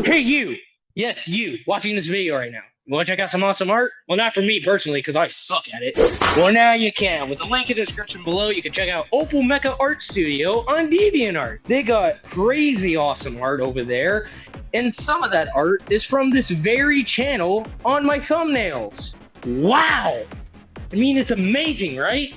Hey, you! Yes, you, watching this video right now. You want to check out some awesome art? Well, not for me personally, because I suck at it. Well, now you can. With the link in the description below, you can check out OpalMechaArtStudio on DeviantArt. They got crazy awesome art over there, and some of that art is from this very channel on my thumbnails. Wow! I mean, it's amazing, right?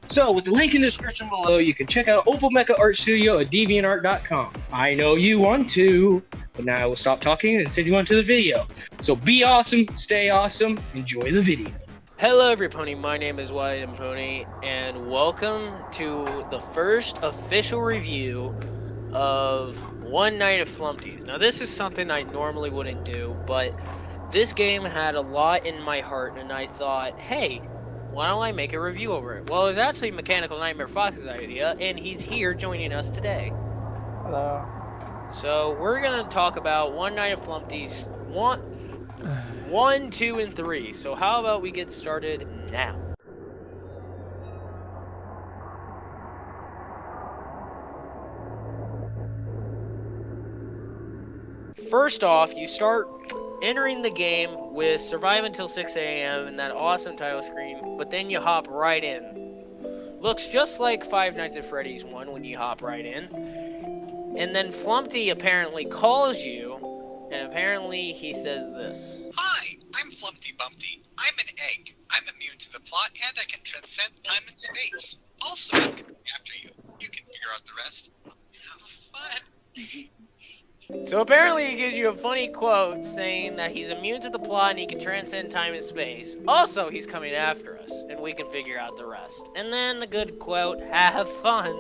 So, with the link in the description below, you can check out OpalMechaArtStudio at DeviantArt.com. I know you want to, but now I will stop talking and send you on to the video. So be awesome, stay awesome, enjoy the video. Hello everybody, my name is Wyatt and welcome to the first official review of One Night of FLUMPTY'S. Now this is something I normally wouldn't do, but this game had a lot in my heart and I thought, hey, why don't I make a review over it? Well, it was actually Mechanical Nightmare Fox's idea, and he's here joining us today. Hello. So, we're going to talk about One Night of FLUMPTY'S 1, 2, and 3. So, how about we get started now? First off, you start entering the game with survive until 6 a.m. and that awesome title screen, but then you hop right in. Looks just like Five Nights at Freddy's 1 when you hop right in. And then FLUMPTY apparently calls you, and apparently he says this. Hi, I'm Flumpty Bumpty. I'm an egg. I'm immune to the plot, and I can transcend time and space. Also, I'm coming after you. You can figure out the rest. Have fun. So apparently he gives you a funny quote saying that he's immune to the plot and he can transcend time and space. Also, he's coming after us, and we can figure out the rest. And then the good quote, have fun.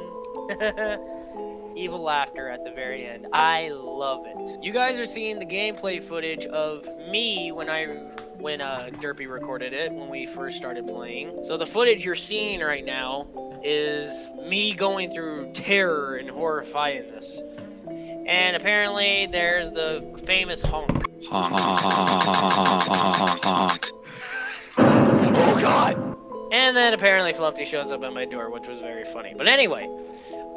Evil laughter at the very end. I love it. You guys are seeing the gameplay footage of me when Derpy recorded it when we first started playing. So the footage you're seeing right now is me going through terror and horrifyingness. And apparently there's the famous honk. Honk. Oh god! And then apparently FLUMPTY shows up at my door, which was very funny. But anyway,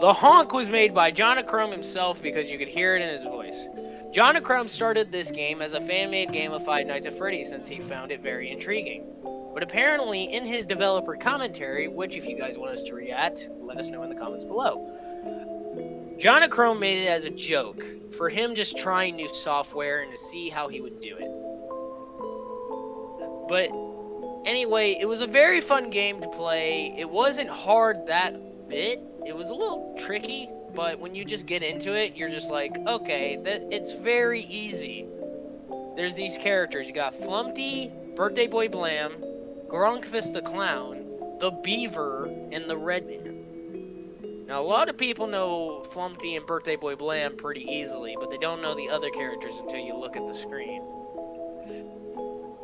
the honk was made by Jonochrome himself because you could hear it in his voice. Jonochrome started this game as a fan-made game of Five Nights at Freddy's since he found it very intriguing. But apparently in his developer commentary, which if you guys want us to react, let us know in the comments below. Jonochrome made it as a joke, for him just trying new software and to see how he would do it. But anyway, it was a very fun game to play. It wasn't hard that bit. It was a little tricky, but when you just get into it, you're just like, okay, it's very easy. There's these characters. You got FLUMPTY, Birthday Boy Blam, Grunkfist the Clown, the Beaver, and the Red Man. Now, a lot of people know FLUMPTY and Birthday Boy Blam pretty easily, but they don't know the other characters until you look at the screen.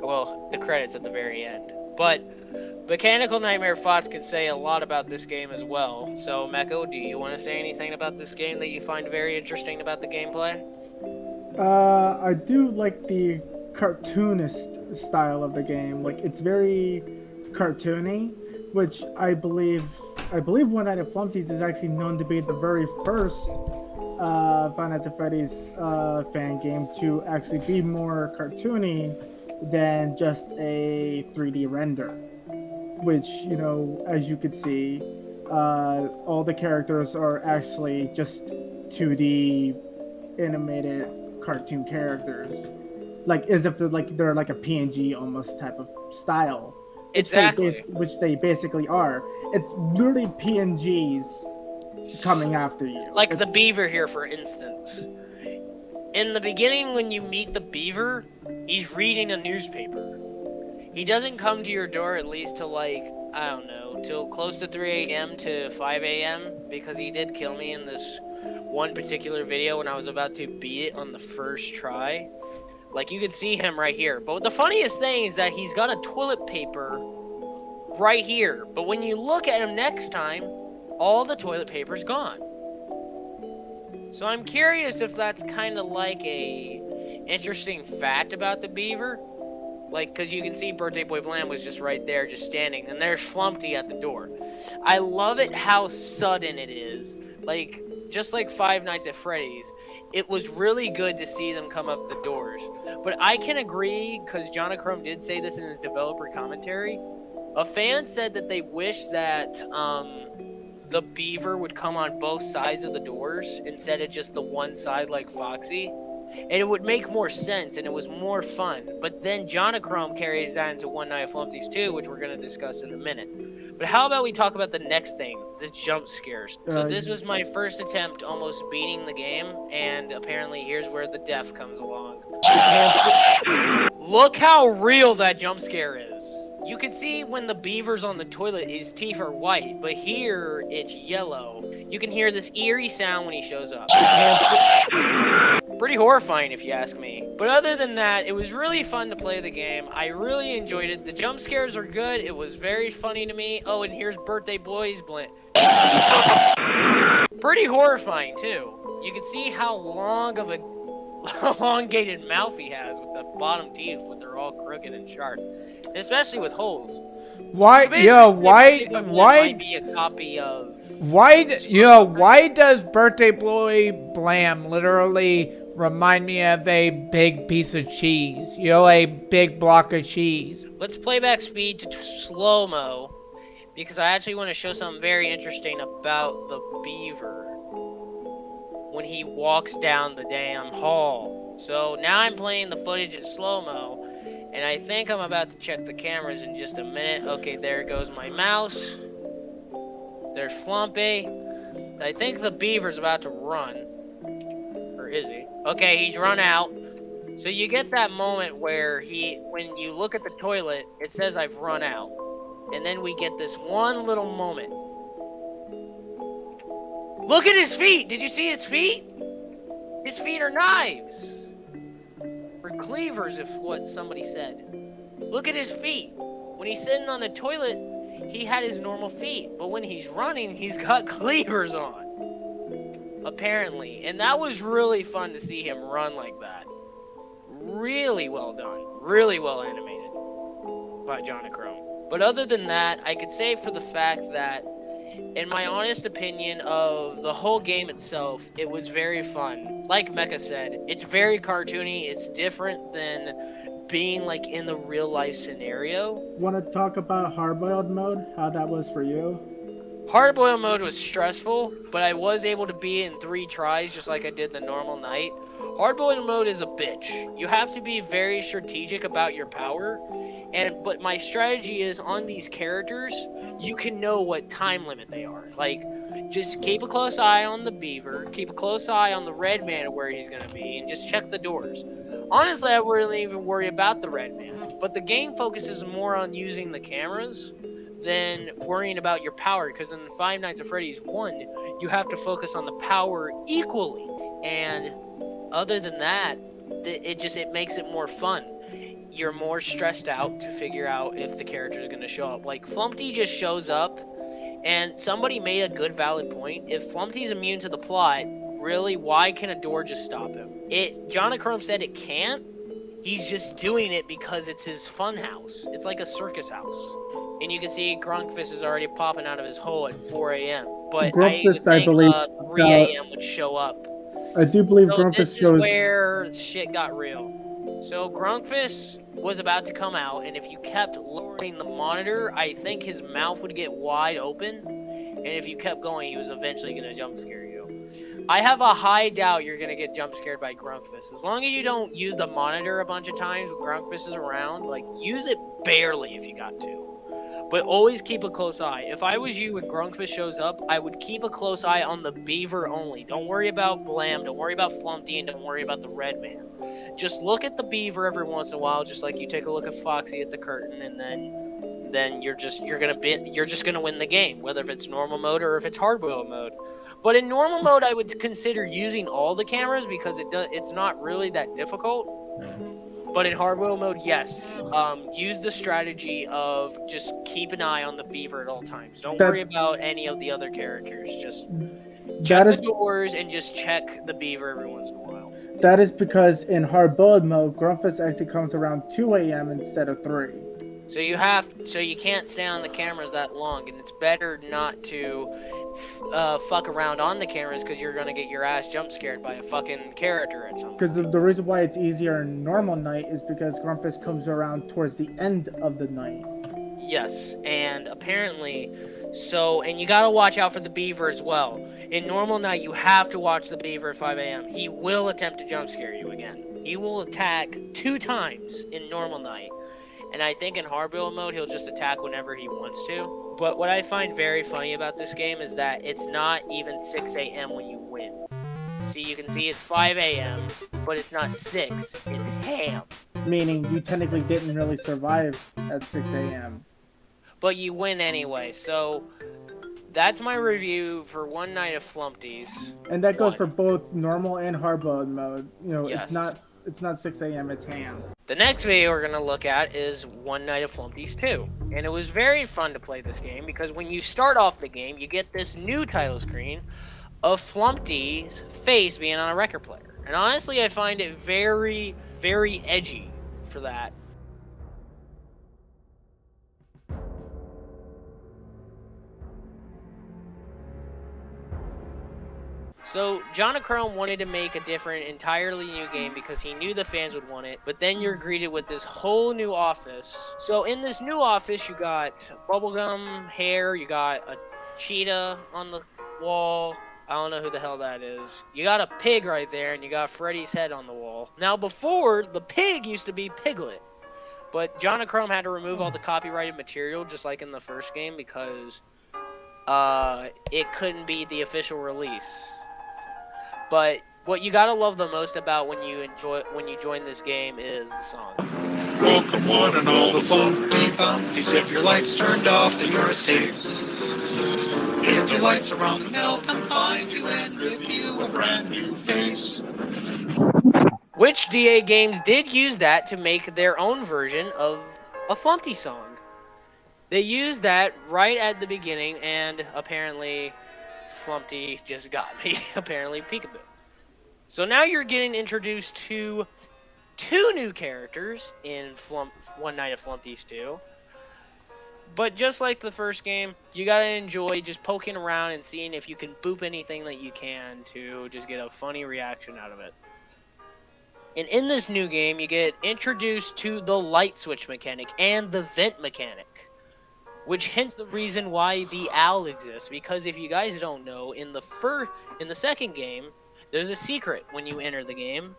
Well, the credits at the very end. But Mechanical Nightmare Fox could say a lot about this game as well. So, Mecha, do you want to say anything about this game that you find very interesting about the gameplay? I do like the cartoonist style of the game. Like, it's very cartoony, which I believe One Night at FLUMPTY'S is actually known to be the very first Five Nights at Freddy's fan game to actually be more cartoony than just a 3D render. Which, you know, as you could see, all the characters are actually just 2D animated cartoon characters. Like, as if they're like a PNG almost type of style. Exactly. Which they basically are. It's literally PNGs coming after you. Like the Beaver here, for instance. In the beginning, when you meet the Beaver, he's reading a newspaper. He doesn't come to your door at least till like, I don't know, till close to 3 a.m. to 5 a.m. because he did kill me in this one particular video when I was about to beat it on the first try. Like, you can see him right here. But the funniest thing is that he's got a toilet paper right here. But when you look at him next time, all the toilet paper's gone. So I'm curious if that's kind of like a interesting fact about the Beaver. Like, because you can see Birthday Boy Blam was just right there, just standing. And there's FLUMPTY at the door. I love it how sudden it is. Like, just like Five Nights at Freddy's, it was really good to see them come up the doors. But I can agree, because Jonochrome did say this in his developer commentary. A fan said that they wish that the beaver would come on both sides of the doors instead of just the one side like Foxy. And it would make more sense, and it was more fun. But then Jonochrome carries that into One Night at FLUMPTY'S 2, which we're going to discuss in a minute. But how about we talk about the next thing, the jump scares. So this was my first attempt almost beating the game, and apparently here's where the death comes along. Look how real that jump scare is. You can see when the beaver's on the toilet, his teeth are white, but here it's yellow. You can hear this eerie sound when he shows up. Pretty horrifying if you ask me. But other than that, it was really fun to play the game. I really enjoyed it. The jump scares are good. It was very funny to me. Oh, and here's Birthday Boy's blend. Pretty horrifying too. You can see how long of a elongated mouth he has with the bottom teeth, when they're all crooked and sharp, especially with holes. Why? So why might be a copy of? Why does Birthday Boy Blam literally remind me of a big piece of cheese? A big block of cheese. Let's play back speed to slow-mo, because I actually want to show something very interesting about the beaver when he walks down the damn hall. So now I'm playing the footage in slow-mo, and I think I'm about to check the cameras in just a minute. Okay, there goes my mouse. There's Flumpty. I think the beaver's about to run. Or is he? Okay, he's run out. So you get that moment where when you look at the toilet, it says I've run out. And then we get this one little moment. Look at his feet! Did you see his feet? His feet are knives. Or cleavers, if what somebody said. Look at his feet. When he's sitting on the toilet, he had his normal feet. But when he's running, he's got cleavers on. Apparently. And that was really fun to see him run like that. Really well done. Really well animated by Jonochrome. But other than that, I could say for the fact that, in my honest opinion of the whole game itself, it was very fun. Like Mecha said, it's very cartoony. It's different than being like in the real life scenario. Want to talk about hard-boiled mode? How that was for you? Hard-boiled mode was stressful, but I was able to beat it in 3 tries, just like I did the normal night. Hard-boiled mode is a bitch. You have to be very strategic about your power. But my strategy is, on these characters, you can know what time limit they are. Like, just keep a close eye on the beaver, keep a close eye on the red man where he's gonna be, and just check the doors. Honestly, I wouldn't even worry about the red man, but the game focuses more on using the cameras than worrying about your power, because in Five Nights at Freddy's 1, you have to focus on the power equally. And other than that, it makes it more fun. You're more stressed out to figure out if the character is going to show up. Like, Flumpty just shows up, and somebody made a good valid point. If Flumpty's immune to the plot, really, why can a door just stop him? Jonochrome said it can't. He's just doing it because it's his fun house. It's like a circus house. And you can see Grunkfist is already popping out of his hole at 4 a.m. But Grunkfist, I think believe, 3 a.m. would show up. I do believe So Grunkfist this shows... is where shit got real. So Grunkfist was about to come out, and if you kept lowering the monitor, I think his mouth would get wide open, and if you kept going, he was eventually going to jump scare you. I have a high doubt you're going to get jump scared by Grunkfist. As long as you don't use the monitor a bunch of times when Grunkfist is around, like, use it barely if you got to. But always keep a close eye. If I was you, when Grunkfist shows up, I would keep a close eye on the beaver only. Don't worry about Blam, don't worry about Flumpty, and don't worry about the red man. Just look at the beaver every once in a while, just like you take a look at Foxy at the curtain, and then you're just gonna win the game, whether if it's normal mode or if it's hard-boiled mode. But in normal mode, I would consider using all the cameras because it's not really that difficult. But in hard-boiled mode, yes. Use the strategy of just keep an eye on the beaver at all times. Don't worry about any of the other characters. Just check the doors and just check the beaver every once in a while. That is because in hard-boiled mode, Grunkfist actually comes around 2 a.m. instead of 3. So you can't stay on the cameras that long, and it's better not to fuck around on the cameras because you're gonna get your ass jump scared by a fucking character at some point. Because the reason why it's easier in normal night is because Grumpus comes around towards the end of the night. Yes, and apparently, and you gotta watch out for the beaver as well. In normal night, you have to watch the beaver at 5 a.m. He will attempt to jump scare you again. He will attack 2 times in normal night. And I think in hardboiled mode, he'll just attack whenever he wants to. But what I find very funny about this game is that it's not even 6 a.m. when you win. See, you can see it's 5 a.m., but it's not 6, it's ham. Meaning you technically didn't really survive at 6 a.m. But you win anyway, so that's my review for One Night of FLUMPTY'S. And that goes for both normal and hardboiled mode. You know, Yes. it's not 6 a.m., it's ham. The next video we're going to look at is One Night of FLUMPTY'S 2. And it was very fun to play this game because when you start off the game, you get this new title screen of FLUMPTY'S face being on a record player. And honestly, I find it very, very edgy for that. So, Jonochrome wanted to make a different, entirely new game because he knew the fans would want it, but then you're greeted with this whole new office. So, in this new office, you got bubblegum hair, you got a cheetah on the wall. I don't know who the hell that is. You got a pig right there, and you got Freddy's head on the wall. Now, before, the pig used to be Piglet, but Jonochrome had to remove all the copyrighted material, just like in the first game, because it couldn't be the official release. But what you gotta love the most about when you join this game is the song. Welcome one and all the FLUMPTY'S. If your lights turned off, then you're safe. If your lights are on, they'll come find you and rip you a brand new face. Which DA games did use that to make their own version of a FLUMPTY song. They used that right at the beginning, and apparently FLUMPTY just got me. Apparently peekaboo. So now you're getting introduced to 2 new characters in One Night of FLUMPTY'S 2. But just like the first game, you gotta enjoy just poking around and seeing if you can boop anything that you can to just get a funny reaction out of it. And in this new game, you get introduced to the light switch mechanic and the vent mechanic, which hints the reason why the owl exists. Because if you guys don't know, in the second game, there's a secret when you enter the game,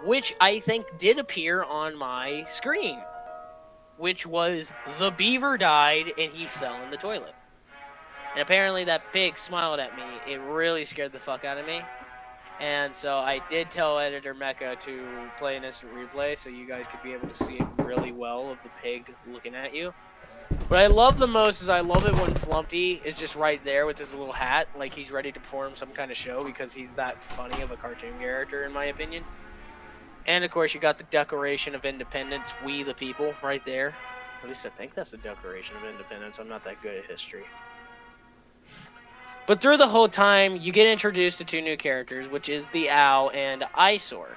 which I think did appear on my screen, which was the beaver died and he fell in the toilet. And apparently that pig smiled at me. It really scared the fuck out of me. And so I did tell Editor Mecha to play an instant replay so you guys could be able to see it really well of the pig looking at you. What I love the most is I love it when FLUMPTY is just right there with his little hat, like he's ready to pour him some kind of show because he's that funny of a cartoon character in my opinion. And of course you got the Declaration of Independence, we the people, right there. At least I think that's the Declaration of Independence. I'm not that good at history. But through the whole time, you get introduced to 2 new characters, which is the Owl and Eyesore.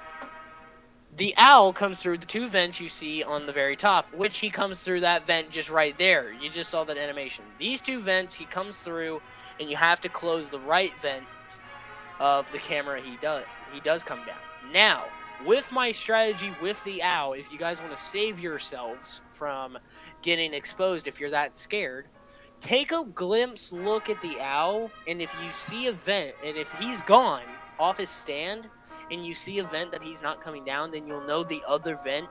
The Owl comes through the 2 vents you see on the very top, which he comes through that vent just right there. You just saw that animation. These 2 vents he comes through, and you have to close the right vent of the camera he does come down. Now, with my strategy with the Owl, if you guys want to save yourselves from getting exposed if you're that scared, take a glimpse look at the Owl, and if you see a vent, and if he's gone off his stand, and you see a vent that he's not coming down, then you'll know the other vent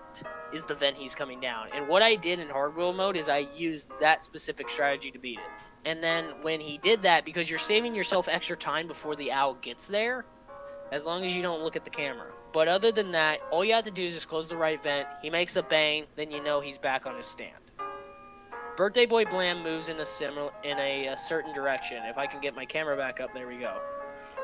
is the vent he's coming down. And what I did in hardboiled mode is I used that specific strategy to beat it. And then when he did that, because you're saving yourself extra time before the Owl gets there, as long as you don't look at the camera. But other than that, all you have to do is just close the right vent, he makes a bang, then you know he's back on his stand. Birthday Boy Blam moves in a certain direction. If I can get my camera back up, there we go.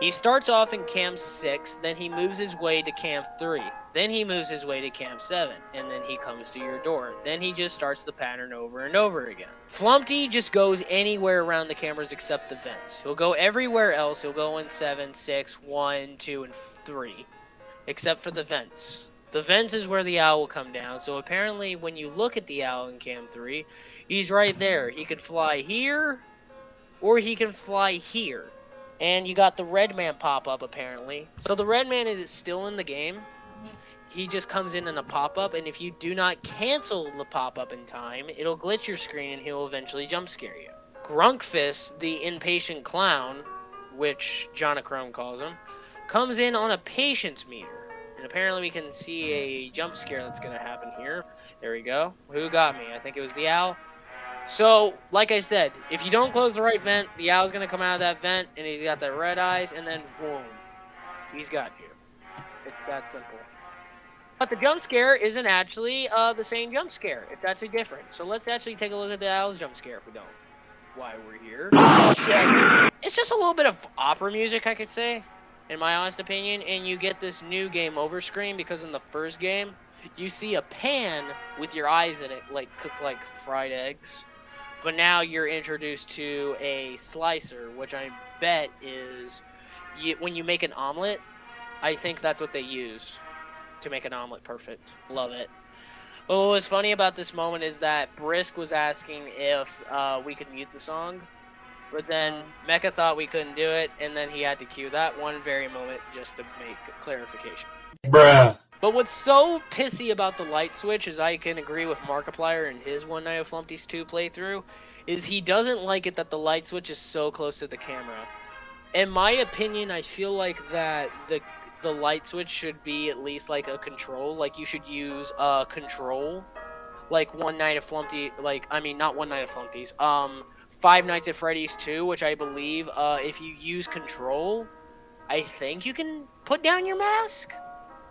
He starts off in Cam 6, then he moves his way to Cam 3, then he moves his way to Cam 7, and then he comes to your door. Then he just starts the pattern over and over again. FLUMPTY just goes anywhere around the cameras except the vents. He'll go everywhere else. He'll go in 7, 6, 1, 2, and 3, except for the vents. The vents is where the owl will come down. So apparently when you look at the owl in Cam 3, he's right there. He could fly here, or he can fly here. And you got the red man pop up apparently. So the red man is still in the game. He just comes in a pop-up, and if you do not cancel the pop-up in time, it'll glitch your screen and he'll eventually jump scare you. Grunkfist, the impatient clown, which Jonochrome calls him, comes in on a patience meter. And apparently we can see a jump scare that's going to happen here. There we go. Who got me? I think it was the owl. So, like I said, if you don't close the right vent, the owl's going to come out of that vent, and he's got the red eyes, and then boom, he's got you. It's that simple. But the jump scare isn't actually the same jump scare. It's actually different. So let's actually take a look at the owl's jump scare if we don't. Why we're here. It's just a little bit of opera music, I could say, in my honest opinion. And you get this new game over screen because in the first game, you see a pan with your eyes in it, like cooked like fried eggs. But now you're introduced to a slicer, which I bet is when you make an omelet, I think that's what they use to make an omelet perfect. Love it. But what was funny about this moment is that Brisk was asking if we could mute the song, but then Mecha thought we couldn't do it, and then he had to cue that one very moment just to make clarification. Bruh. But what's so pissy about the light switch, is I can agree with Markiplier in his One Night of FLUMPTY'S 2 playthrough, is he doesn't like it that the light switch is so close to the camera. In my opinion, I feel like that the light switch should be at least like a control. Like you should use a control, like One Night of FLUMPTY, not One Night of FLUMPTY'S, Five Nights at Freddy's 2, which I believe if you use control, I think you can put down your mask,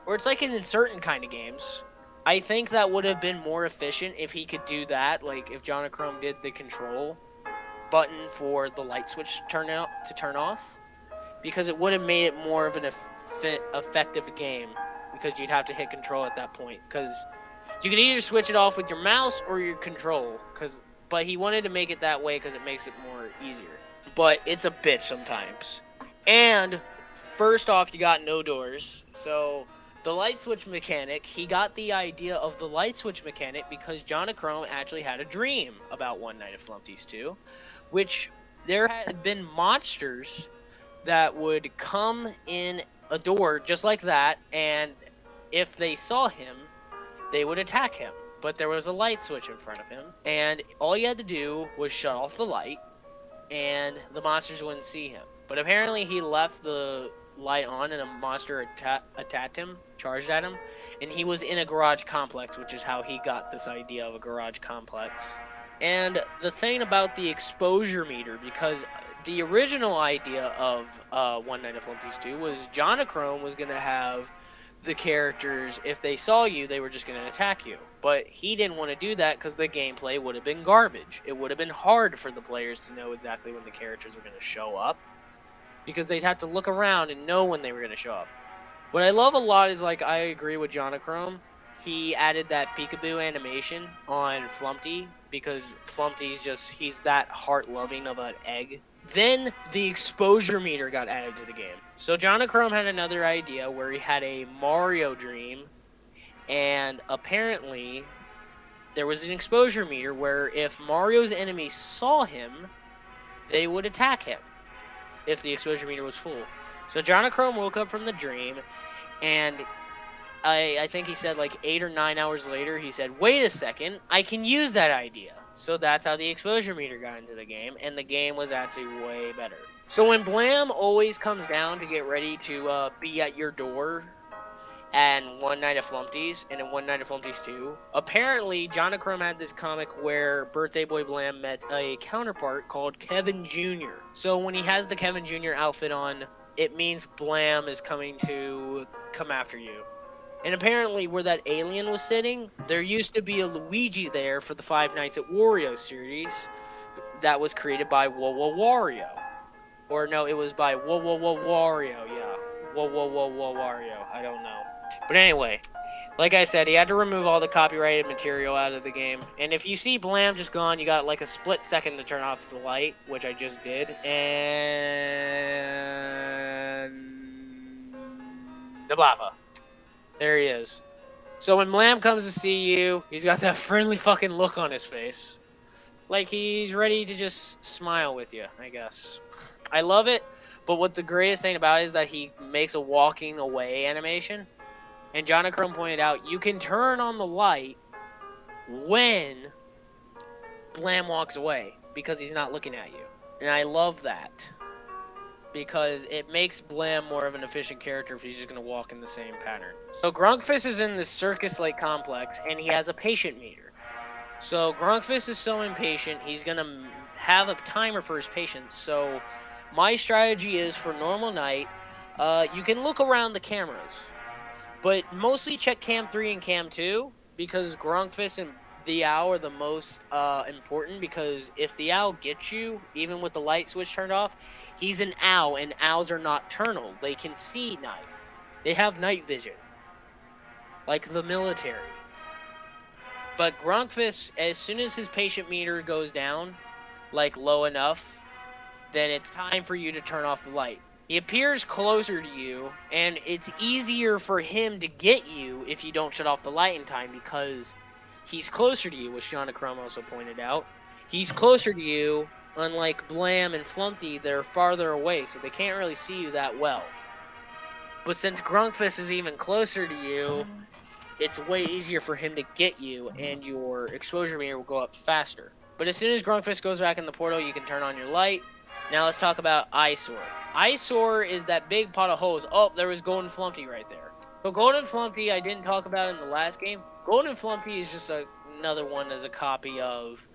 or it's like in certain kind of games. I think that would have been more efficient if he could do that, like if Jonochrome did the control button for the light switch turn off, because it would have made it more of an effective game, because you'd have to hit control at that point, because you could either switch it off with your mouse or your control, but he wanted to make it that way because it makes it more easier. But it's a bitch sometimes. And first off, you got no doors, so the light switch mechanic, he got the idea of the light switch mechanic because Jonochrome actually had a dream about One Night of FLUMPTY'S 2, which there had been monsters that would come in a door just like that, and if they saw him, they would attack him. But there was a light switch in front of him, and all you had to do was shut off the light, and the monsters wouldn't see him. But apparently he left the light on, and a monster attacked him, charged at him, and he was in a garage complex, which is how he got this idea of a garage complex. And the thing about the exposure meter, because the original idea of One Night of FLUMPTY'S 2 was Jonochrome was going to have the characters, if they saw you, they were just going to attack you. But he didn't want to do that because the gameplay would have been garbage. It would have been hard for the players to know exactly when the characters were going to show up, because they'd have to look around and know when they were going to show up. What I love a lot is, like, I agree with Jonochrome. He added that peekaboo animation on FLUMPTY because FLUMPTY's he's that heart-loving of an egg. Then the exposure meter got added to the game. So Jonochrome had another idea where he had a Mario dream, and apparently there was an exposure meter where if Mario's enemies saw him, they would attack him if the exposure meter was full. So Jonochrome woke up from the dream, and I think he said like 8 or 9 hours later, he said, wait a second, I can use that idea. So that's how the exposure meter got into the game, and the game was actually way better. So when Blam always comes down to get ready to be at your door and One Night of FLUMPTY'S, and in One Night of FLUMPTY'S 2, apparently Jonochrome had this comic where Birthday Boy Blam met a counterpart called Kevin Jr. So when he has the Kevin Jr. outfit on, it means Blam is coming to come after you. And apparently where that alien was sitting, there used to be a Luigi there for the Five Nights at Wario series that was created by Wario. Or no, it was by Wario, yeah. Wario, I don't know. But anyway, like I said, he had to remove all the copyrighted material out of the game. And if you see Blam just gone, you got like a split second to turn off the light, which I just did. And... Nablava. There he is. So when Blam comes to see you, he's got that friendly fucking look on his face. Like he's ready to just smile with you, I guess. I love it, but what the greatest thing about it is that he makes a walking away animation. And Jonochrome pointed out, you can turn on the light when Blam walks away because he's not looking at you. And I love that because it makes Blam more of an efficient character if he's just going to walk in the same pattern. So Grunkfist is in this circus-like complex, and he has a patient meter. So Grunkfist is so impatient, he's going to have a timer for his patients. So my strategy is for normal night, you can look around the cameras, but mostly check Cam 3 and Cam 2 because Grunkfist and the owl are the most important, because if the owl gets you, even with the light switch turned off, he's an owl, and owls are nocturnal. They can see night. They have night vision, like the military. But Grunkfist, as soon as his patient meter goes down, like low enough, then it's time for you to turn off the light. He appears closer to you, and it's easier for him to get you if you don't shut off the light in time, because he's closer to you, which Jonochrome also pointed out. He's closer to you, unlike Blam and FLUMPTY, they're farther away, so they can't really see you that well. But since Grunkfist is even closer to you, it's way easier for him to get you, and your exposure meter will go up faster. But as soon as Grunkfist goes back in the portal, you can turn on your light. Now let's talk about Eyesore. Eyesore is that big pot of holes. Oh, there was Golden FLUMPTY right there. So Golden FLUMPTY I didn't talk about in the last game. Golden FLUMPTY is just another one as a copy of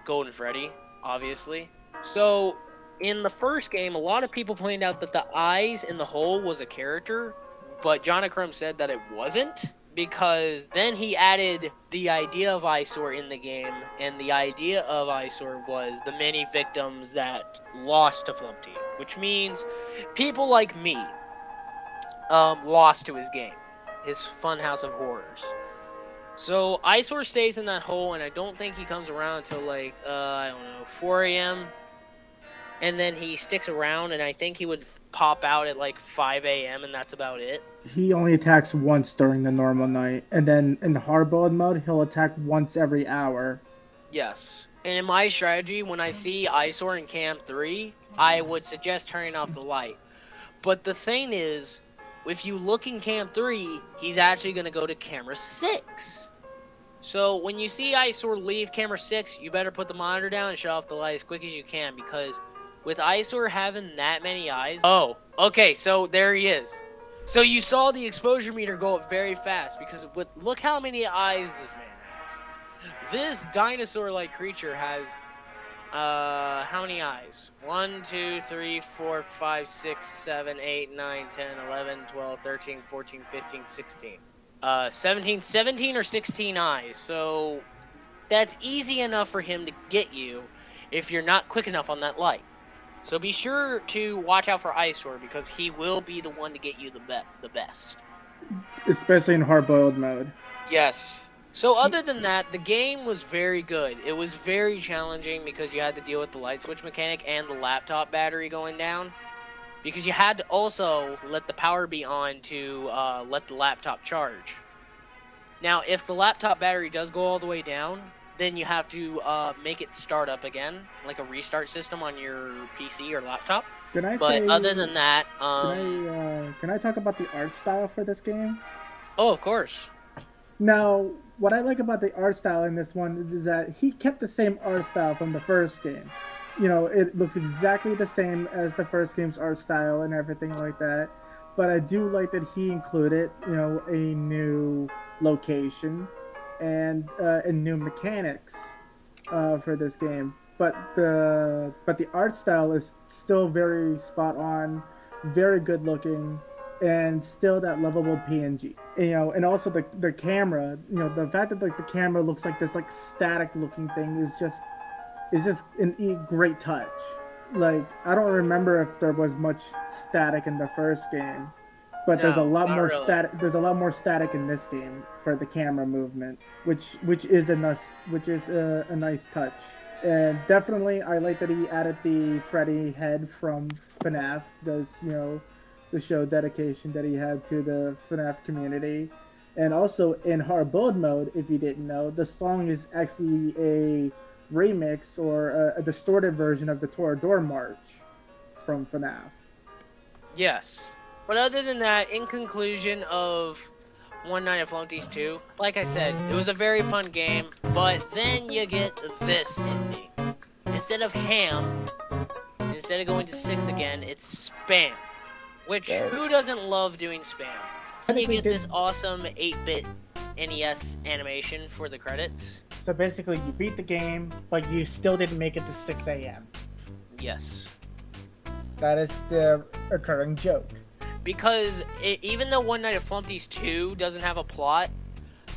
Golden Freddy, obviously. So in the first game, a lot of people pointed out that the eyes in the hole was a character, but Jonochrome said that it wasn't, because then he added the idea of Eyesore in the game, and the idea of Eyesore was the many victims that lost to FLUMPTY, which means people like me lost to his game, his Funhouse of Horrors. So Eyesore stays in that hole, and I don't think he comes around until like, I don't know, 4 a.m. And then he sticks around, and I think he would pop out at like 5 a.m. and that's about it. He only attacks once during the normal night, and then in the hard-boiled mode, he'll attack once every hour. Yes. And in my strategy, when I see Eyesore in Cam 3, I would suggest turning off the light. But the thing is, if you look in Cam 3, he's actually going to go to camera 6. So when you see Eyesore leave camera 6, you better put the monitor down and shut off the light as quick as you can, because with Eyesore having that many eyes... Oh, okay, so there he is. So you saw the exposure meter go up very fast, because look how many eyes this man has. This dinosaur-like creature has, how many eyes? 1, 2, 3, 4, 5, 6, 7, 8, 9, 10, 11, 12, 13, 14, 15, 16. 17 or 16 eyes. So that's easy enough for him to get you if you're not quick enough on that light. So be sure to watch out for Eyesore, because he will be the one to get you the best. Especially in hard-boiled mode. Yes. So other than that, the game was very good. It was very challenging because you had to deal with the light switch mechanic and the laptop battery going down. Because you had to also let the power be on to let the laptop charge. Now, if the laptop battery does go all the way down, then you have to make it start up again, like a restart system on your PC or laptop. Other than that, can I talk about the art style for this game? Oh, of course. Now, what I like about the art style in this one is that he kept the same art style from the first game. You know, it looks exactly the same as the first game's art style and everything like that. But I do like that he included, you know, a new location and new mechanics for this game. But the art style is still very spot on, very good looking, and still that lovable PNG. You know, and also the camera. You know, the fact that like the camera looks like this like static looking thing is just a great touch. Like, I don't remember if there was much static in the first game, but there's a lot more static. There's a lot more static in this game for the camera movement, which is a nice touch. And definitely, I like that he added the Freddy head from FNAF. Does, you know, the show dedication that he had to the FNAF community. And also in hard build mode, if you didn't know, the song is actually a remix or a distorted version of the Torador March from FNAF. Yes. But other than that, in conclusion of One Night at FLUMPTY'S 2, like I said, it was a very fun game, but then you get this ending. Instead of ham, instead of going to 6 again, it's spam. Which, who doesn't love doing spam? Then you get this awesome 8-bit NES animation for the credits. So basically, you beat the game, but you still didn't make it to 6 a.m. Yes. That is the occurring joke. Because even though One Night at FLUMPTY'S 2 doesn't have a plot,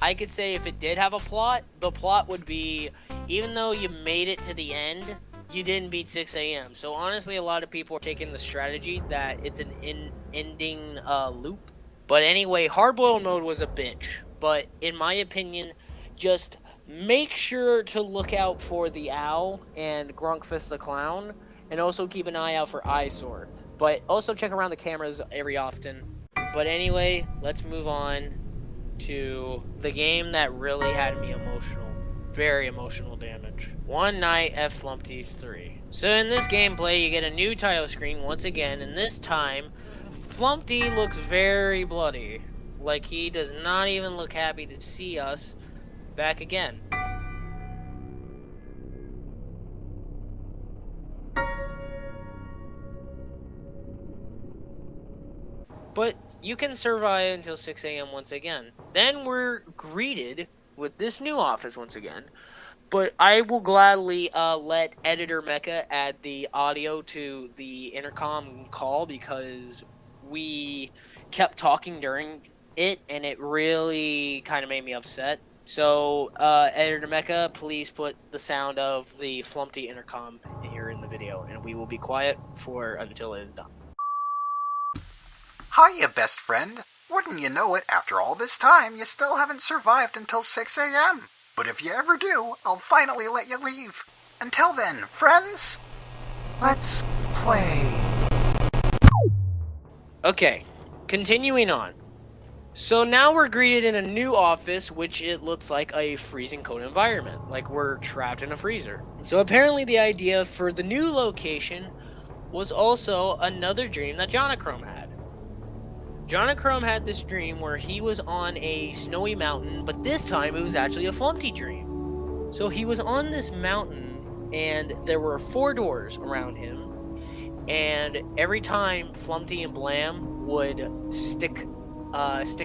I could say if it did have a plot, the plot would be, even though you made it to the end, you didn't beat 6 a.m. So honestly, a lot of people are taking the strategy that it's an ending loop. But anyway, hard-boiled mode was a bitch. But in my opinion, just make sure to look out for the owl and Grunkfist the clown, and also keep an eye out for Eyesore. But also check around the cameras every often. But anyway, let's move on to the game that really had me emotional. Very emotional damage. One Night at FLUMPTY'S 3. So in this gameplay, you get a new title screen once again, and this time, FLUMPTY looks very bloody. Like he does not even look happy to see us back again. But you can survive until 6 a.m. once again. Then we're greeted with this new office once again. But I will gladly let Editor Mecha add the audio to the intercom call because we kept talking during it and it really kind of made me upset. So, Editor Mecha, please put the sound of the FLUMPTY intercom here in the video, and we will be quiet until it is done. Hiya, best friend. Wouldn't you know it, after all this time, you still haven't survived until 6 a.m. But if you ever do, I'll finally let you leave. Until then, friends, let's play. Okay, continuing on. So now we're greeted in a new office, which it looks like a freezing cold environment, like we're trapped in a freezer. So apparently the idea for the new location was also another dream that Jonochrome had. Jonochrome had this dream where he was on a snowy mountain, but this time it was actually a FLUMPTY dream. So he was on this mountain, and there were 4 doors around him, and every time FLUMPTY and Blam would stick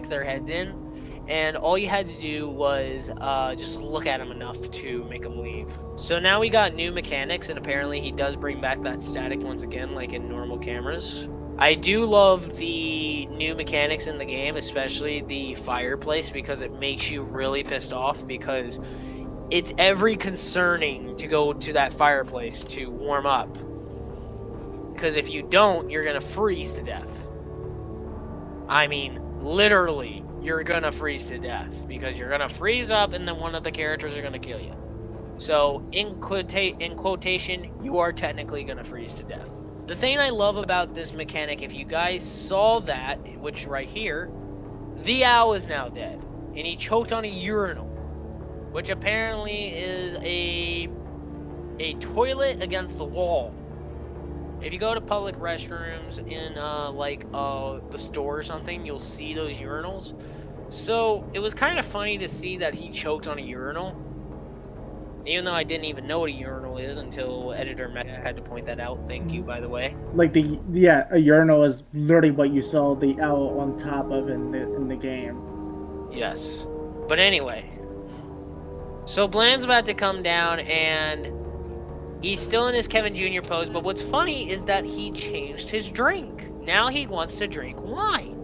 their heads in, and all you had to do was just look at him enough to make him leave. So now we got new mechanics, and apparently he does bring back that static once again, like in normal cameras. I do love the new mechanics in the game, especially the fireplace, because it makes you really pissed off, because it's every concerning to go to that fireplace to warm up. Because if you don't, you're gonna freeze to death. I mean, literally, you're gonna freeze to death, because you're gonna freeze up and then one of the characters are gonna kill you. So, in quotation, you are technically gonna freeze to death. The thing I love about this mechanic, if you guys saw that, which right here, the owl is now dead. And he choked on a urinal, which apparently is a toilet against the wall. If you go to public restrooms in the store or something, you'll see those urinals. So it was kind of funny to see that he choked on a urinal. Even though I didn't even know what a urinal is until Editor Mecha had to point that out. Thank you, by the way. Like a urinal is literally what you saw the owl on top of in the game. Yes. But anyway. So Bland's about to come down and he's still in his Kevin Jr. pose, but what's funny is that he changed his drink. Now he wants to drink wine.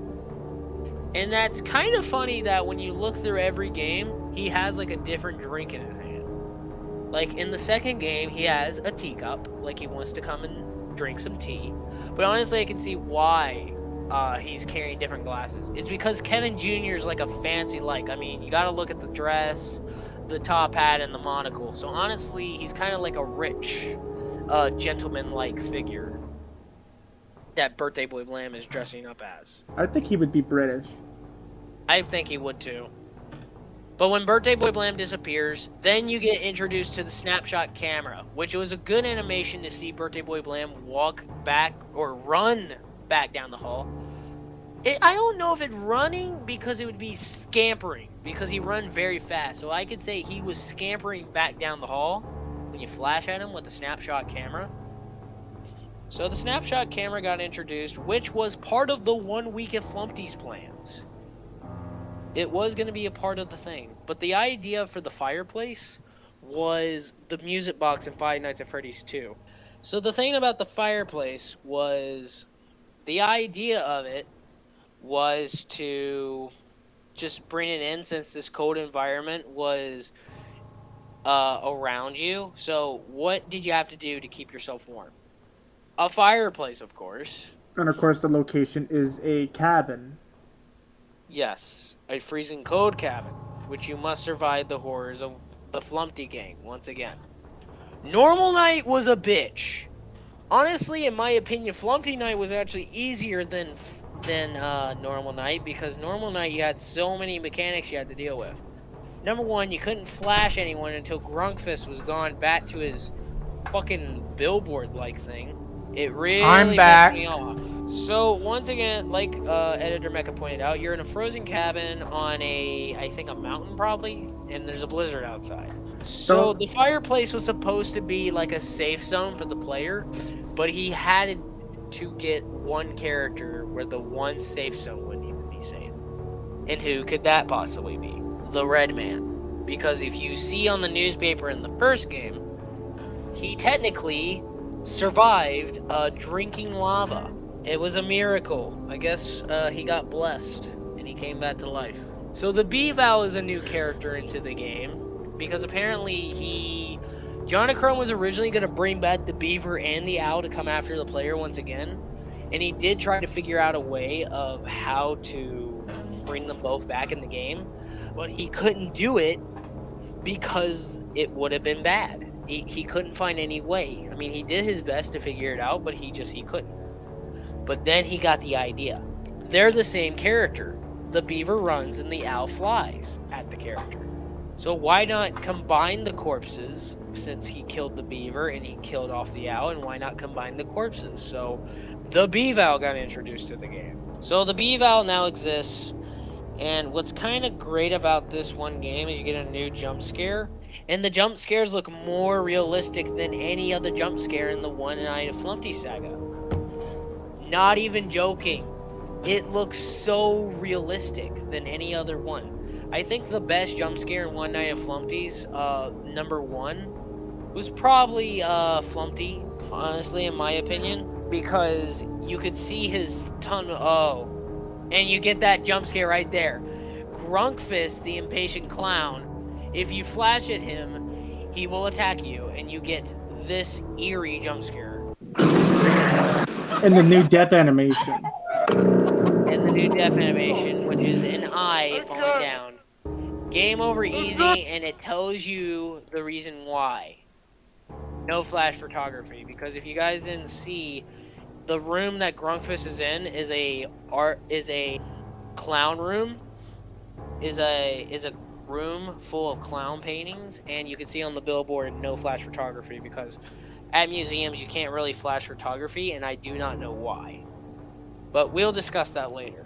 And that's kind of funny that when you look through every game, he has like a different drink in his hand. Like in the second game, he has a teacup, like he wants to come and drink some tea. But honestly, I can see why he's carrying different glasses. It's because Kevin Jr. is like a fancy I mean, you gotta look at the dress, the top hat, and the monocle. So honestly, he's kind of like a rich, gentleman-like figure that Birthday Boy Blam is dressing up as. I think he would be British. I think he would too. But when Birthday Boy Blam disappears, then you get introduced to the snapshot camera, which was a good animation to see Birthday Boy Blam walk back or run back down the hall. I don't know if it's running because it would be scampering because he run very fast. So I could say he was scampering back down the hall when you flash at him with the snapshot camera. So the snapshot camera got introduced, which was part of the 1 week at FLUMPTY'S plans. It was going to be a part of the thing. But the idea for the fireplace was the music box in Five Nights at Freddy's 2. So the thing about the fireplace was the idea of it was to just bring it in since this cold environment was around you. So what did you have to do to keep yourself warm? A fireplace, of course. And of course, the location is a cabin. Yes, a freezing cold cabin, which you must survive the horrors of the FLUMPTY gang once again. Normal night was a bitch. Honestly, in my opinion, FLUMPTY night was actually easier than normal night because normal night you had so many mechanics you had to deal with. Number one, you couldn't flash anyone until Grunkfist was gone back to his fucking billboard-like thing. It really pissed me off. So once again, like Editor Mecha pointed out, you're in a frozen cabin on I think a mountain probably, and there's a blizzard outside. So the fireplace was supposed to be like a safe zone for the player, but he had to get one character where the one safe zone would need to be safe. And who could that possibly be? The Red Man. Because if you see on the newspaper in the first game, he technically survived drinking lava. It was a miracle. I guess he got blessed and he came back to life. So the Beval is a new character into the game because apparently Jonochrome was originally going to bring back the beaver and the owl to come after the player once again, and he did try to figure out a way of how to bring them both back in the game, but he couldn't do it because it would have been bad. He couldn't find any way. I mean, he did his best to figure it out, but he couldn't. But then he got the idea. They're the same character. The beaver runs and the owl flies at the character. So why not combine the corpses, since he killed the beaver and he killed off the owl, and why not combine the corpses? So the Beval got introduced to the game. So the Beval now exists, and what's kind of great about this one game is you get a new jump scare, and the jump scares look more realistic than any other jump scare in the One Night at FLUMPTY saga. Not even joking. It looks so realistic than any other one. I think the best jump scare in One Night at FLUMPTY'S, number one, was probably FLUMPTY, honestly, in my opinion, because you could see his and you get that jump scare right there. Grunkfist, the impatient clown, if you flash at him, he will attack you, and you get this eerie jump scare. And the new death animation. Which is an eye falling down. Game over easy, and it tells you the reason why. No flash photography, because if you guys didn't see, the room that Grunkfist is in is a clown room. Is a room full of clown paintings, and you can see on the billboard no flash photography because at museums you can't really flash photography, and I do not know why. But we'll discuss that later.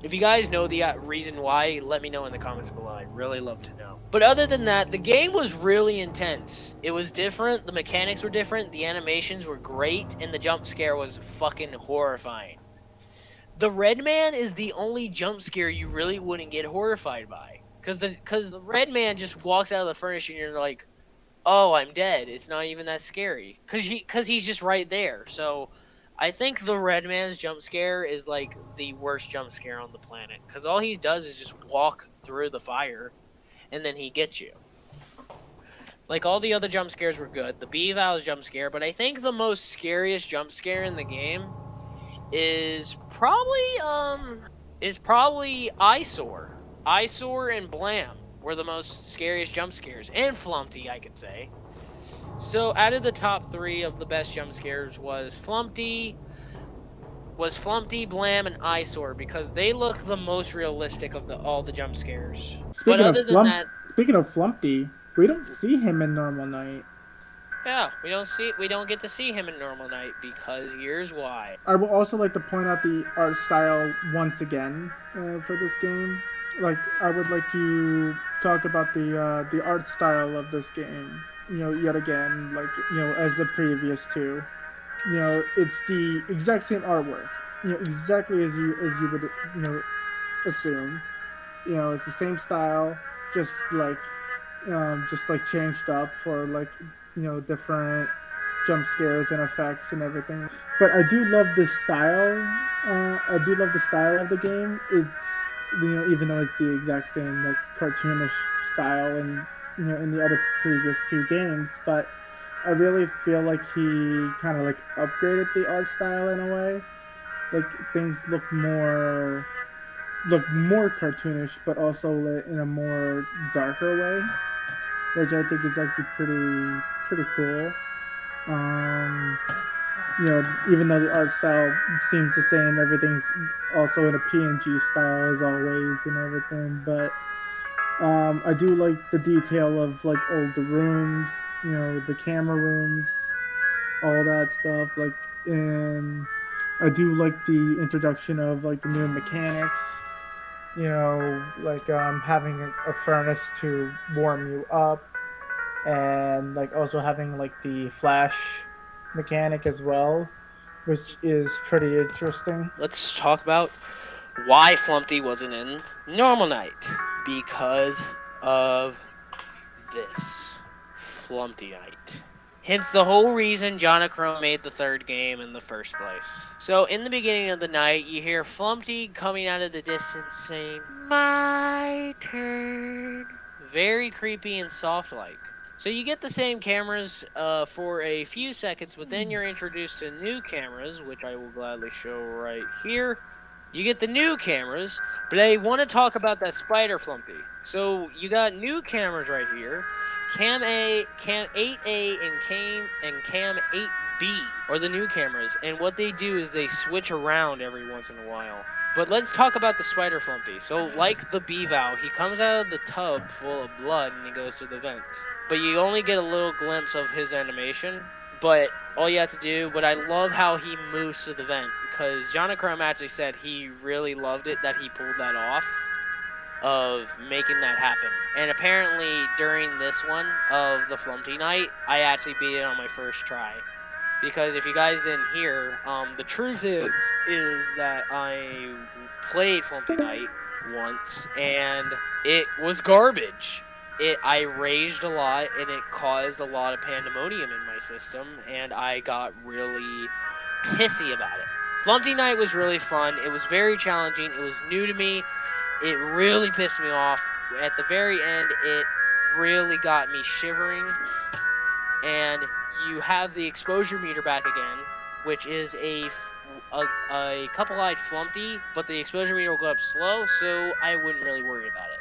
If you guys know the reason why, let me know in the comments below. I'd really love to know. But other than that, the game was really intense. It was different, the mechanics were different, the animations were great, and the jump scare was fucking horrifying. The Red Man is the only jump scare you really wouldn't get horrified by. Because the Red Man just walks out of the furniture and you're like, oh, I'm dead. It's not even that scary. Because he's just right there. So I think the Red Man's jump scare is like the worst jump scare on the planet. Because all he does is just walk through the fire and then he gets you. Like all the other jump scares were good. The Beval's jump scare. But I think the most scariest jump scare in the game is probably Eyesore. Eyesore and Blam were the most scariest jump scares. And FLUMPTY, I could say. So out of the top 3 of the best jump scares was FLUMPTY, was Flumpty, Blam, and Eyesore because they look the most realistic of all the jump scares. But other than that, speaking of Flumpty, we don't see him in Normal Night. yeah, we don't get to see him in Normal Night because here's why. I would also like to point out the art style once again for this game. Like, I would like to talk about the art style of this game. You know, yet again, like, you know, as the previous two. You know, it's the exact same artwork. You know, exactly as you would, you know, assume. You know, it's the same style, just like changed up for, like, you know, different jump scares and effects and everything. But I do love this style. I do love the style of the game. It's, you know, even though it's the exact same, like, cartoonish style and, you know, in the other previous two games, but I really feel like he kind of like upgraded the art style in a way. Like, things look more cartoonish, but also in a more darker way, which I think is actually pretty cool. You know, even though the art style seems the same, everything's also in a PNG style as always and everything, but I do like the detail of, like, all the rooms, you know, the camera rooms, all that stuff. Like, and I do like the introduction of, like, the new mechanics, you know, like having a furnace to warm you up, and, like, also having, like, the flash mechanic as well, which is pretty interesting. Let's talk about why Flumpty wasn't in Normal Night. Because of this. Flumpty Night. Hence the whole reason Jonochrome made the third game in the first place. So in the beginning of the night, you hear Flumpty coming out of the distance saying, "My turn." Very creepy and soft-like. So you get the same cameras for a few seconds, but then you're introduced to new cameras, which I will gladly show right here. You get the new cameras, but I want to talk about that spider Flumpty. So you got new cameras right here. Cam 8A and Cam 8B are the new cameras, and what they do is they switch around every once in a while. But let's talk about the spider Flumpty. So like the Bevow, he comes out of the tub full of blood and he goes to the vent. But you only get a little glimpse of his animation. But all you have to do, but I love how he moves to the vent, because Jonochrome actually said he really loved it that he pulled that off, of making that happen. And apparently during this one of the Flumpty Night, I actually beat it on my first try. Because if you guys didn't hear, the truth is that I played Flumpty Night once, and it was garbage. I raged a lot, and it caused a lot of pandemonium in my system, and I got really pissy about it. Flumpty Night was really fun. It was very challenging. It was new to me. It really pissed me off. At the very end, it really got me shivering. And you have the exposure meter back again, which is a couple-eyed Flumpty, but the exposure meter will go up slow, so I wouldn't really worry about it.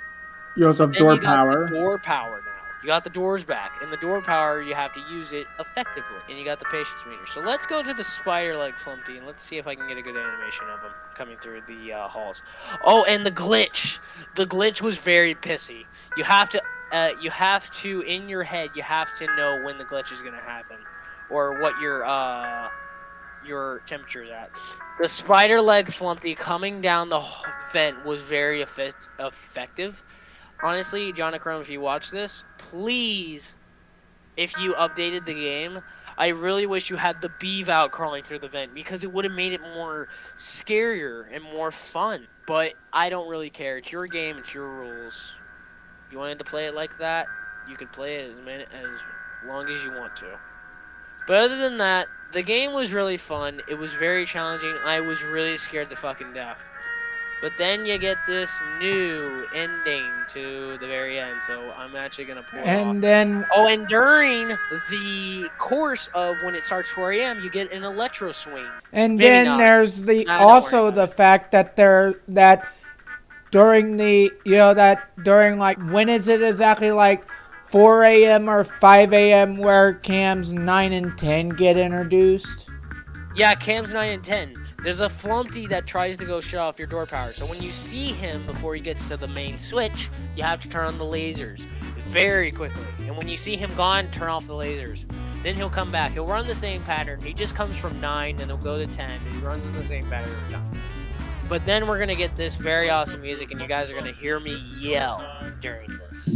You also have door power. Door power now. You got the doors back. And the door power, you have to use it effectively. And you got the patience meter. So let's go to the spider-like Flumpty, and let's see if I can get a good animation of him coming through the halls. Oh, and the glitch. The glitch was very pissy. You have to, in your head, you have to know when the glitch is going to happen. Or what your temperature is at. The spider-leg Flumpty coming down the vent was very effective. Honestly, Jonochrome, if you watch this, please, if you updated the game, I really wish you had the Bevow crawling through the vent, because it would have made it more scarier and more fun. But I don't really care. It's your game. It's your rules. If you wanted to play it like that, you could play it as long as you want to. But other than that, the game was really fun. It was very challenging. I was really scared to fucking death. But then you get this new ending to the very end, so I'm actually going to pull it off. Then... Oh, and during the course of when it starts 4 a.m., you get an electro swing. And Maybe then not. there's the Don't also worry the about it. fact that during the, you know, that during, like, when is it exactly, like 4 a.m. or 5 a.m. where cams 9 and 10 get introduced? Yeah, cams 9 and 10. there's a Flumpty that tries to go shut off your door power. So when you see him before he gets to the main switch, you have to turn on the lasers very quickly. And when you see him gone, turn off the lasers. Then he'll come back. He'll run the same pattern. He just comes from 9, then he'll go to 10. And he runs in the same pattern every time. But then we're going to get this very awesome music, and you guys are going to hear me yell during this.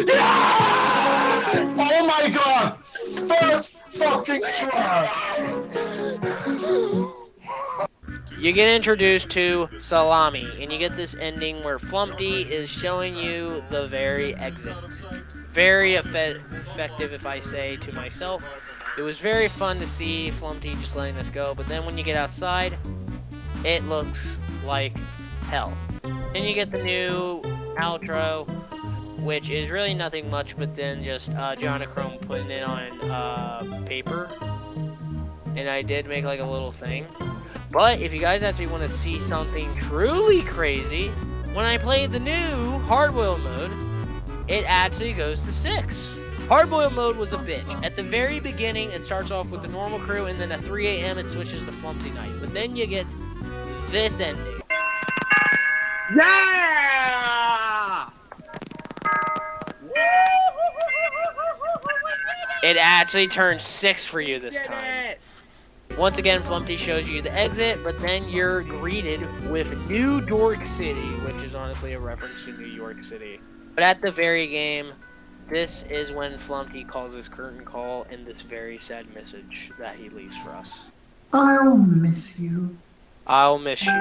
Yes! Oh my god! First fucking try! You get introduced to Salami, and you get this ending where Flumpty is showing you the very exit. Very effective, if I say to myself. It was very fun to see Flumpty just letting us go, but then when you get outside, it looks like hell. And you get the new outro, which is really nothing much, but then just Jonochrome putting it on paper. And I did make like a little thing. But if you guys actually want to see something truly crazy, when I played the new Hardboiled mode, it actually goes to 6. Hardboiled mode was a bitch. At the very beginning, it starts off with the normal crew, and then at 3 a.m. it switches to Flumpty Night. But then you get this ending. Yeah! It actually turns 6 for you this time. Once again, Flumpty shows you the exit, but then you're greeted with New Dork City, which is honestly a reference to New York City. But at the very game, this is when Flumpty calls his curtain call and this very sad message that he leaves for us. I'll miss you. I'll miss you.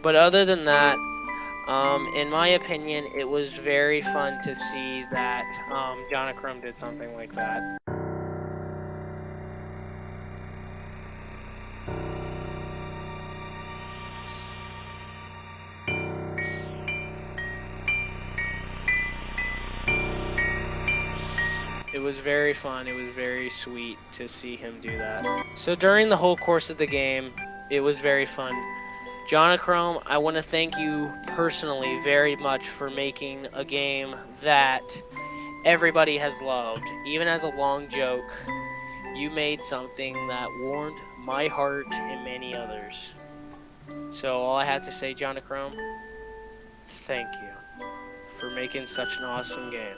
But other than that, in my opinion, it was very fun to see that Jonochrome did something like that. It was very fun. It was very sweet to see him do that. So during the whole course of the game, it was very fun. Jonochrome, I want to thank you personally very much for making a game that everybody has loved. Even as a long joke, you made something that warmed my heart and many others. So all I have to say, Jonochrome, thank you for making such an awesome game.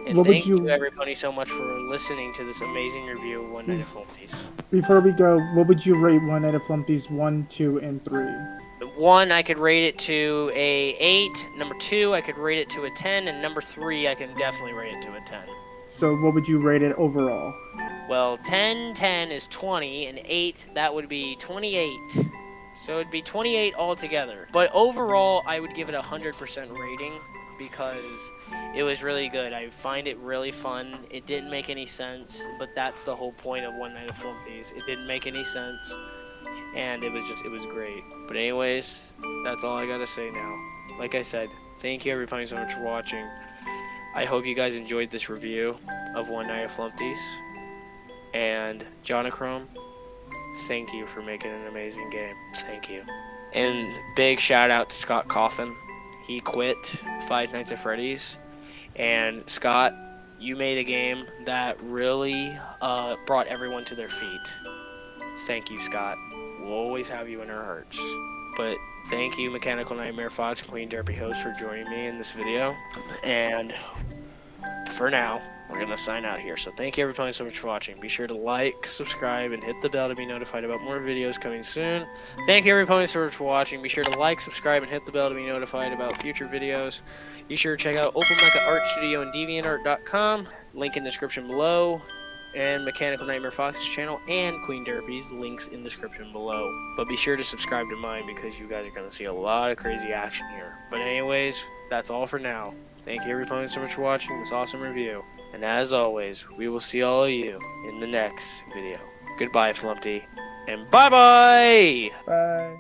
And thank you everybody so much for listening to this amazing review of One Night at FLUMPTY'S. Before we go, what would you rate One Night at FLUMPTY'S 1, 2, and 3? 1, I could rate it to a 8. Number 2, I could rate it to a 10. And number 3, I can definitely rate it to a 10. So what would you rate it overall? Well, 10 is 20, and 8, that would be 28. So it'd be 28 altogether. But overall, I would give it a 100% rating because it was really good. I find it really fun. It didn't make any sense, but that's the whole point of One Night at FLUMPTY'S. It didn't make any sense, and it was great. But anyways, that's all I gotta say now. Like I said, thank you everybody so much for watching. I hope you guys enjoyed this review of One Night at FLUMPTY'S. And Jonochrome, thank you for making an amazing game. Thank you. And big shout out to Scott Cawthon. He quit Five Nights at Freddy's. And Scott, you made a game that really brought everyone to their feet. Thank you, Scott. We'll always have you in our hearts. But thank you, Mechanical Nightmare Fox, Queen Derpy Hooves, for joining me in this video. And for now, we're going to sign out here. So thank you everybody so much for watching. Be sure to like, subscribe, and hit the bell to be notified about more videos coming soon. Thank you everybody so much for watching. Be sure to like, subscribe, and hit the bell to be notified about future videos. Be sure to check out OpalMechaArtStudio and DeviantArt.com. Link in description below. And Mechanical Nightmare Fox's channel and Queen Derpy's links in description below. But be sure to subscribe to mine because you guys are going to see a lot of crazy action here. But anyways, that's all for now. Thank you everybody so much for watching this awesome review. And as always, we will see all of you in the next video. Goodbye, Flumpty. And bye-bye! Bye.